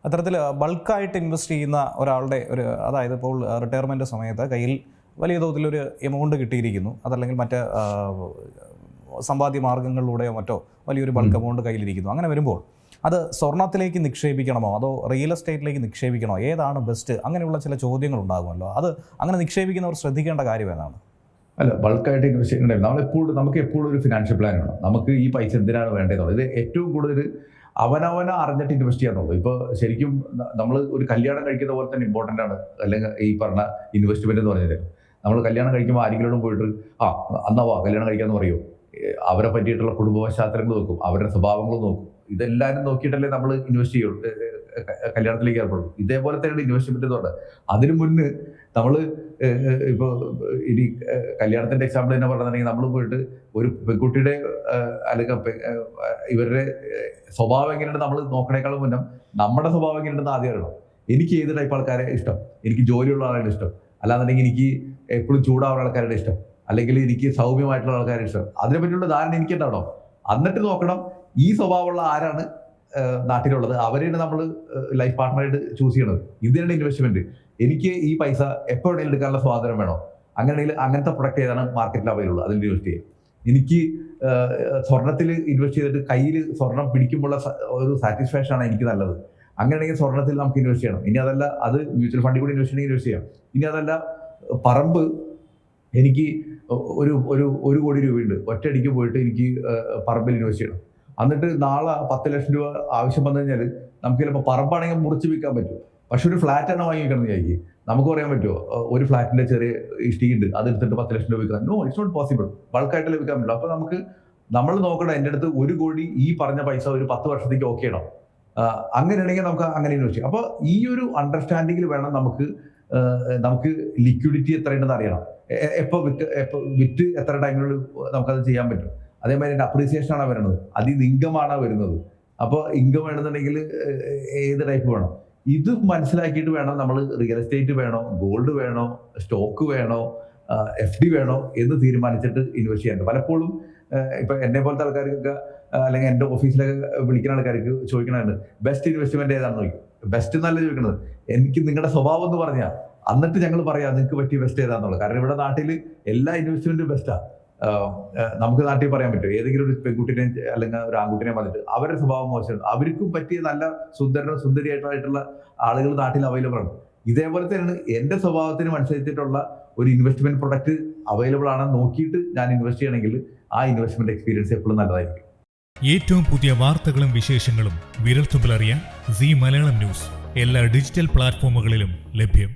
അത്തരത്തിൽ ബൾക്കായിട്ട് ഇൻവെസ്റ്റ് ചെയ്യുന്ന ഒരാളുടെ അതായത് ഇപ്പോൾ റിട്ടയർമെൻറ്റ് സമയത്ത് കയ്യിൽ വലിയ തോതിലൊരു എമൗണ്ട് കിട്ടിയിരിക്കുന്നു, അതല്ലെങ്കിൽ മറ്റ് സമ്പാദ്യ മാർഗ്ഗങ്ങളിലൂടെയോ മറ്റോ വലിയൊരു ബൾക്ക് എമൗണ്ട് കയ്യിലിരിക്കുന്നു. അങ്ങനെ വരുമ്പോൾ അത് സ്വർണത്തിലേക്ക് നിക്ഷേപിക്കണമോ അതോ റിയൽ എസ്റ്റേറ്റിലേക്ക് നിക്ഷേപിക്കണോ, ഏതാണ് ബെസ്റ്റ്? അങ്ങനെയുള്ള ചില ചോദ്യങ്ങൾ ഉണ്ടാകുമല്ലോ. അത് അങ്ങനെ നിക്ഷേപിക്കുന്നവർ ശ്രദ്ധിക്കേണ്ട കാര്യം ഏതാണ്? അല്ല, ബൾക്കായിട്ട് ഇൻവെസ്റ്റ് ചെയ്യുന്നുണ്ടെങ്കിൽ നമുക്ക് എപ്പോഴും ഒരു ഫിനാൻഷ്യൽ പ്ലാൻ വേണം. നമുക്ക് ഈ പൈസ എന്തിനാണ് വേണ്ടതെന്നുള്ളത് ഇത് ഏറ്റവും കൂടുതൽ അവനവനെ അറിഞ്ഞിട്ട് ഇൻവെസ്റ്റ് ചെയ്യാന്നുള്ളൂ. ഇപ്പോൾ ശരിക്കും നമ്മൾ ഒരു കല്യാണം കഴിക്കുന്ന പോലെ തന്നെ ഇമ്പോർട്ടൻ്റ് ആണ് അല്ലെങ്കിൽ ഈ പറഞ്ഞ ഇൻവെസ്റ്റ്മെന്റ് എന്ന് പറഞ്ഞത്. നമ്മൾ കല്യാണം കഴിക്കുമ്പോൾ ആരെങ്കിലും പോയിട്ട് അന്നവാ കല്യാണം കഴിക്കാന്ന് പറയുമോ? അവരെ പറ്റിയിട്ടുള്ള കുടുംബ പശ്ചാത്തലങ്ങൾ നോക്കും, അവരുടെ സ്വഭാവങ്ങൾ നോക്കും. ഇതെല്ലാവരും നോക്കിയിട്ടല്ലേ നമ്മൾ ഇൻവെസ്റ്റ് ചെയ്യുള്ളൂ, കല്യാണത്തിലേക്ക് ഏർപ്പെടും. ഇതേപോലെ തന്നെയാണ് ഇൻവെസ്റ്റ്മെന്റ് എന്ന് പറഞ്ഞത്. അതിനു മുന്നേ നമ്മൾ ഇപ്പോൾ ഇനി കല്യാണത്തിന്റെ എക്സാമ്പിൾ തന്നെ പറഞ്ഞിട്ടുണ്ടെങ്കിൽ നമ്മൾ പോയിട്ട് ഒരു പെൺകുട്ടിയുടെ അല്ലെങ്കിൽ ഇവരുടെ സ്വഭാവം എങ്ങനെയാണ് നമ്മൾ നോക്കണേക്കാളും മുന്നേ നമ്മുടെ സ്വഭാവം എങ്ങനെയുണ്ടെന്ന് ആദ്യം അറിയണം. എനിക്ക് ഏത് ടൈപ്പ് ആൾക്കാരെ ഇഷ്ടം? എനിക്ക് ജോലിയുള്ള ആളുടെ ഇഷ്ടം, അല്ലാന്നുണ്ടെങ്കിൽ എനിക്ക് എപ്പോഴും ചൂടാവുന്ന ആൾക്കാരുടെ ഇഷ്ടം, അല്ലെങ്കിൽ എനിക്ക് സൗമ്യമായിട്ടുള്ള ആൾക്കാരുടെ ഇഷ്ടം. അതിനെപ്പറ്റിയുള്ള ധാരണ എനിക്ക് ഉണ്ടാവണം. എന്നിട്ട് നോക്കണം ഈ സ്വഭാവമുള്ള ആരാണ് നാട്ടിലുള്ളത്, അവരെയാണ് നമ്മൾ ലൈഫ് പാർട്ട്ണറായിട്ട് ചൂസ് ചെയ്യണത്. ഇതിനാണ് ഇൻവെസ്റ്റ്മെന്റ്. എനിക്ക് ഈ പൈസ എപ്പോൾ വേണമെങ്കിലും എടുക്കാനുള്ള സ്വാതന്ത്ര്യം വേണോ? അങ്ങനെയാണെങ്കിൽ അങ്ങനത്തെ പ്രൊഡക്റ്റ് ഏതാണ് മാർക്കറ്റിൽ അവൈലബിൾ, അതിൽ ഇൻവെസ്റ്റ് ചെയ്യാം. എനിക്ക് സ്വർണത്തിൽ ഇൻവെസ്റ്റ് ചെയ്തിട്ട് കയ്യിൽ സ്വർണം പിടിക്കുമ്പോൾ ഒരു സാറ്റിസ്ഫാക്ഷൻ ആണ് എനിക്ക് നല്ലത്. അങ്ങനെയാണെങ്കിൽ സ്വർണത്തിൽ നമുക്ക് ഇൻവെസ്റ്റ് ചെയ്യണം. ഇനി അതല്ല, അത് മ്യൂച്വൽ ഫണ്ടിൽ കൂടി ഇൻവെസ്റ്റ് ചെയ്യാം. ഇനി അതല്ല, പറമ്പ് എനിക്ക് ഒരു കോടി രൂപയുണ്ട്, ഒറ്റയടിക്ക് പോയിട്ട് എനിക്ക് പറമ്പിൽ ഇൻവെസ്റ്റ് ചെയ്യണം. എന്നിട്ട് നാളെ 10 ലക്ഷം രൂപ ആവശ്യം വന്നു കഴിഞ്ഞാൽ നമുക്ക് ചിലപ്പോൾ പറമ്പാണെങ്കിൽ മുറിച്ച് വിൽക്കാൻ പറ്റും. പക്ഷെ ഒരു ഫ്ലാറ്റാണ് വാങ്ങിക്കണം വിചാരിക്കും, നമുക്ക് പറയാൻ പറ്റുമോ ഒരു ഫ്ലാറ്റിന്റെ ചെറിയ ഇഷ്ടികയുണ്ട് അതെടുത്തിട്ട് 10 ലക്ഷം രൂപ വിൽക്കാം? No, it's not possible. ബൾക്കായിട്ട് ലഭിക്കാൻ പറ്റില്ല. അപ്പൊ നമ്മൾ നോക്കണം, എൻ്റെ അടുത്ത് 1 കോടി ഈ പറഞ്ഞ പൈസ ഒരു 10 വർഷത്തേക്ക് ഓക്കെ ആണോ? അങ്ങനെയാണെങ്കിൽ നമുക്ക് അങ്ങനെ ഇൻവെസ്റ്റ് ചെയ്യാം. അപ്പൊ ഈ ഒരു അണ്ടർസ്റ്റാൻഡിങ്ങിൽ വേണം നമുക്ക് ലിക്വിഡിറ്റി എത്രയുണ്ടെന്ന് അറിയണം. എപ്പോൾ വിറ്റ് എത്ര ടൈമിനുള്ളിൽ നമുക്കത് ചെയ്യാൻ പറ്റും. അതേമാതിരി എൻ്റെ അപ്രീസിയേഷൻ ആണ് വരുന്നത്, അതിൽ നിന്ന് ഇൻകമാണ് വരുന്നത്. അപ്പോൾ ഇൻകം വേണമെന്നുണ്ടെങ്കിൽ ഏത് ടൈപ്പ് വേണം, ഇത് മനസ്സിലാക്കിയിട്ട് വേണം നമ്മൾ റിയൽ എസ്റ്റേറ്റ് വേണോ, ഗോൾഡ് വേണോ, സ്റ്റോക്ക് വേണോ, FD വേണോ എന്ന് തീരുമാനിച്ചിട്ട് ഇൻവെസ്റ്റ് ചെയ്യാൻ. പലപ്പോഴും ഇപ്പൊ എന്നെ പോലത്തെ ആൾക്കാർക്കൊക്കെ അല്ലെങ്കിൽ എൻ്റെ ഓഫീസിലൊക്കെ വിളിക്കുന്ന ആൾക്കാർക്ക് ചോദിക്കണുണ്ട് ബെസ്റ്റ് ഇൻവെസ്റ്റ്മെന്റ് ഏതാണെന്ന് ചോദിക്കും. ബെസ്റ്റ് എന്നല്ല ചോദിക്കുന്നത്, എനിക്ക് നിങ്ങളുടെ സ്വഭാവം എന്ന് പറഞ്ഞാൽ എന്നിട്ട് ഞങ്ങൾ പറയാം നിങ്ങൾക്ക് പറ്റിയ ബെസ്റ്റ് ഏതാണെന്നുള്ളത്. കാരണം ഇവിടെ നാട്ടിൽ എല്ലാ ഇൻവെസ്റ്റ്മെന്റും ബെസ്റ്റാ. നമുക്ക് നാട്ടിൽ പറയാൻ പറ്റും ഏതെങ്കിലും ഒരു പെൺകുട്ടിനെ അല്ലെങ്കിൽ ഒരു ആൺകുട്ടിനെ വന്നിട്ട് അവരുടെ സ്വഭാവം മോശം, അവർക്കും പറ്റിയ നല്ല സുന്ദരിയായിട്ടുള്ള ആളുകൾ നാട്ടിൽ അവൈലബിൾ ആണ്. ഇതേപോലെ തന്നെയാണ് എൻ്റെ സ്വഭാവത്തിനും അനുസരിച്ചിട്ടുള്ള ഒരു ഇൻവെസ്റ്റ്മെന്റ് പ്രൊഡക്റ്റ് അവൈലബിൾ ആണെന്ന് നോക്കിയിട്ട് ഞാൻ ഇൻവെസ്റ്റ് ചെയ്യണമെങ്കിൽ ആ ഇൻവെസ്റ്റ്മെന്റ് എക്സ്പീരിയൻസ് എപ്പോഴും നല്ലതായിരിക്കും. ഏറ്റവും പുതിയ വാർത്തകളും വിശേഷങ്ങളും വിരൽത്തുമ്പിലറിയാൻ സീ മലയാളം ന്യൂസ് എല്ലാ ഡിജിറ്റൽ പ്ലാറ്റ്ഫോമുകളിലും ലഭ്യം.